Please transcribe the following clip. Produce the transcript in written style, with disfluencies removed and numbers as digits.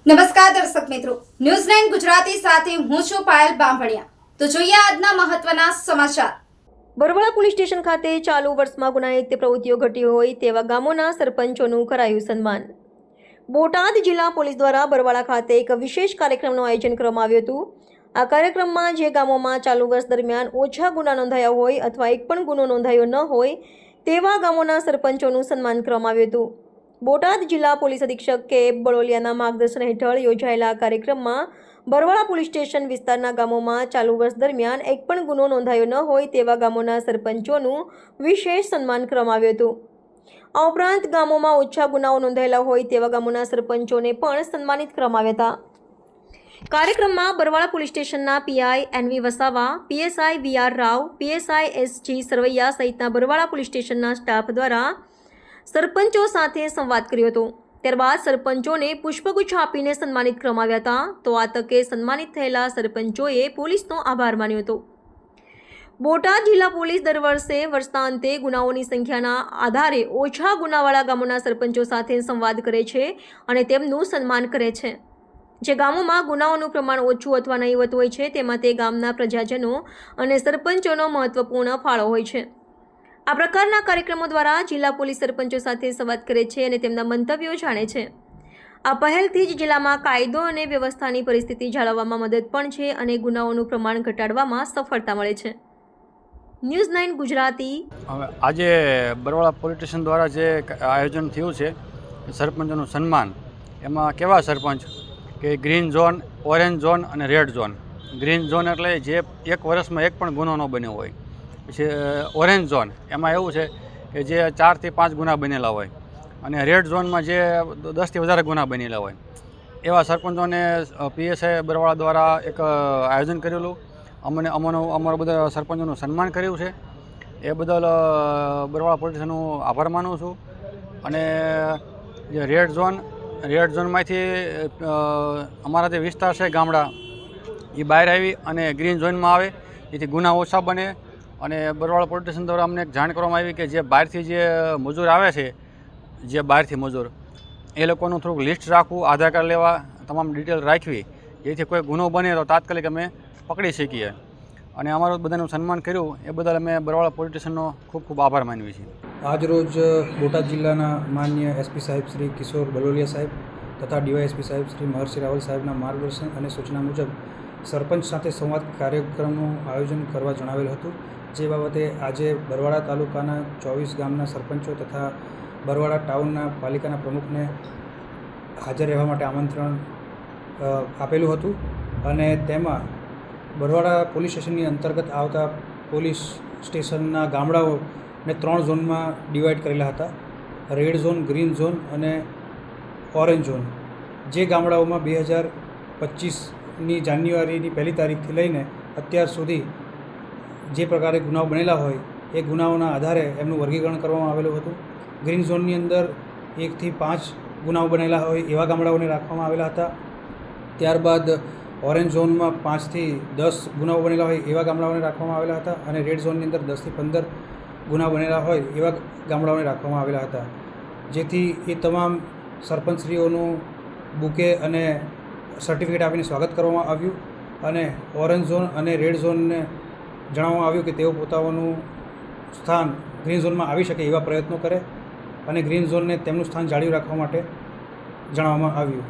નમસ્કાર દર્શક મિત્રો, ન્યૂઝ 9 ગુજરાતી સાથે હું છું પાયલ બામભણિયા। તો જોઈએ આજના મહત્વના સમાચાર। બરવાળા પોલીસ સ્ટેશન ખાતે ચાલુ વર્ષમાં ગુનાહિત પ્રવૃત્તિઓ ઘટી હોય તેવા ગામોના સરપંચોનું કરાયું સન્માન। બોટાદ જિલ્લા પોલીસ દ્વારા બરવાળા ખાતે એક વિશેષ કાર્યક્રમનું આયોજન કરવામાં આવ્યું હતું। આ કાર્યક્રમમાં જે ગામોમાં ચાલુ વર્ષ દરમિયાન ઓછા ગુના નોંધાયા હોય અથવા એક પણ ગુનો નોંધાયો ન હોય તેવા ગામોના સરપંચોનું સન્માન કરવામાં આવ્યું હતું। બોટાદ જિલ્લા પોલીસ અધિક્ષક કે બળોલિયાના માર્ગદર્શન હેઠળ યોજાયેલા આ કાર્યક્રમમાં બરવાળા પોલીસ સ્ટેશન વિસ્તારના ગામોમાં ચાલુ વર્ષ દરમિયાન એક પણ ગુનો નોંધાયો ન હોય તેવા ગામોના સરપંચોનું વિશેષ સન્માન કરવામાં આવ્યું હતું। આ ઉપરાંત ગામોમાં ઓછા ગુનાઓ નોંધાયેલા હોય તેવા ગામોના સરપંચોને પણ સન્માનિત કરવામાં આવ્યા હતા। કાર્યક્રમમાં બરવાળા પોલીસ સ્ટેશનના PI NV Vasava, PSI VR Rao, PSI SG Sarvaiya સહિતના બરવાળા પોલીસ સ્ટેશનના સ્ટાફ દ્વારા સરપંચો સાથે સંવાદ કર્યો હતો। ત્યારબાદ સરપંચોને પુષ્પગુચ્છ આપીને સન્માનિત કરવામાં આવ્યા હતા। તો આ તકે સન્માનિત થયેલા સરપંચોએ પોલીસનો આભાર માન્યો હતો। બોટાદ જિલ્લા પોલીસ દર વર્ષે વર્ષના અંતે ગુનાઓની સંખ્યાના આધારે ઓછા ગુનાવાળા ગામોના સરપંચો સાથે સંવાદ કરે છે અને તેમનું સન્માન કરે છે। જે ગામોમાં ગુનાઓનું પ્રમાણ ઓછું અથવા નહીવત હોય છે તેમાં તે ગામના પ્રજાજનો અને સરપંચોનો મહત્વપૂર્ણ ફાળો હોય છે। આ પ્રકારના કાર્યક્રમો દ્વારા જિલ્લા પોલીસ સરપંચો સાથે સંવાદ કરે છે અને તેમના મંતવ્યો જાણે છે। આ પહેલથી જ જિલ્લામાં કાયદો અને વ્યવસ્થાની પરિસ્થિતિ જાળવવામાં મદદ પણ છે અને ગુનાઓનું પ્રમાણ ઘટાડવામાં સફળતા મળે છે। ન્યૂઝ 9 ગુજરાતી। આજે બરવાળા પોલીસ સ્ટેશન દ્વારા જે આયોજન થયું છે સરપંચોનું સન્માન, એમાં કેવા સરપંચ કે ગ્રીન ઝોન, ઓરેન્જ ઝોન અને રેડ ઝોન। ગ્રીન ઝોન એટલે જે એક વર્ષમાં એક પણ ગુનો ન બન્યો હોય। પછી ઓરેન્જ ઝોન એમાં એવું છે કે જે 4 થી 5 ગુના બનેલા હોય અને રેડ ઝોનમાં જે 10 થી વધારે ગુના બનેલા હોય એવા સરપંચોને પીએસઆઈ બરવાળા દ્વારા એક આયોજન કરેલું। અમારા બધા સરપંચોનું સન્માન કર્યું છે। એ બદલ બરવાળા પોલીસ સ્ટેશનનો આભાર માનું છું। અને જે રેડ ઝોનમાંથી અમારા જે વિસ્તાર છે ગામડા એ બહાર આવી અને ગ્રીન ઝોનમાં આવે, જેથી ગુના ઓછા બને। અને બરવાળા પોલીસ સ્ટેશન દ્વારા અમને એક જાણ કરવામાં આવી કે જે બહારથી જે મજૂર આવે છે, જે બહારથી મજૂર એ લોકોનું થોડુંક લિસ્ટ રાખવું, આધાર કાર્ડ લેવા, તમામ ડિટેલ રાખવી, જેથી કોઈ ગુનો બને તો તાત્કાલિક અમે પકડી શકીએ। અને અમારું બધાનું સન્માન કર્યું એ બદલ અમે બરવાળા પોલીસ સ્ટેશનનો ખૂબ ખૂબ આભાર માનીએ છીએ। આજરોજ બોટાદ જિલ્લાના માન્ય એસપી સાહેબ શ્રી કિશોર બલોલિયા સાહેબ તથા ડીવાયએસપી સાહેબ શ્રી મહર્ષિ રાવલ સાહેબના માર્ગદર્શન અને સૂચના મુજબ સરપંચ સાથે સંવાદ કાર્યક્રમનું આયોજન કરવા જણાવેલ હતું। જે બાબતે આજે બરવાળા તાલુકાના 24 ગામના સરપંચો તથા બરવાળા ટાઉનના પાલિકાના પ્રમુખને હાજર રહેવા માટે આમંત્રણ આપેલું હતું। અને તેમાં બરવાળા પોલીસ સ્ટેશનની અંતર્ગત આવતા પોલીસ સ્ટેશનના ગામડાઓને 3 ઝોનમાં ડિવાઈડ કરેલા હતા: રેડ ઝોન, ગ્રીન ઝોન અને ઓરેન્જ ઝોન। જે ગામડાઓમાં 2025ની જાન્યુઆરીની 1લી તારીખથી લઈને અત્યાર સુધી જે પ્રકારે ગુનાઓ બનેલા હોય એ ગુનાઓના આધારે એમનું વર્ગીકરણ કરવામાં આવેલું હતું। ગ્રીન ઝોનની અંદર 1 થી 5 ગુનાઓ બનેલા હોય એવા ગામડાઓને રાખવામાં આવેલા હતા। ત્યારબાદ ઓરેન્જ ઝોનમાં 5 થી 10 ગુનાઓ બનેલા હોય એવા ગામડાઓને રાખવામાં આવેલા હતા અને રેડ ઝોનની અંદર 10 થી 15 ગુના બનેલા હોય એવા ગામડાઓને રાખવામાં આવેલા હતા, જેથી એ તમામ સરપંચશ્રીઓનું બુકે અને સર્ટિફિકેટ આપીને સ્વાગત કરવામાં આવ્યું। અને ઓરેન્જ ઝોન અને રેડ ઝોનને જણાવવામાં આવ્યું કે તેઓ પોતાનું સ્થાન ગ્રીન ઝોનમાં આવી શકે એવા પ્રયત્નો કરે અને ગ્રીન ઝોનને તેમનું સ્થાન જાળવી રાખવા માટે જણાવવામાં આવ્યું।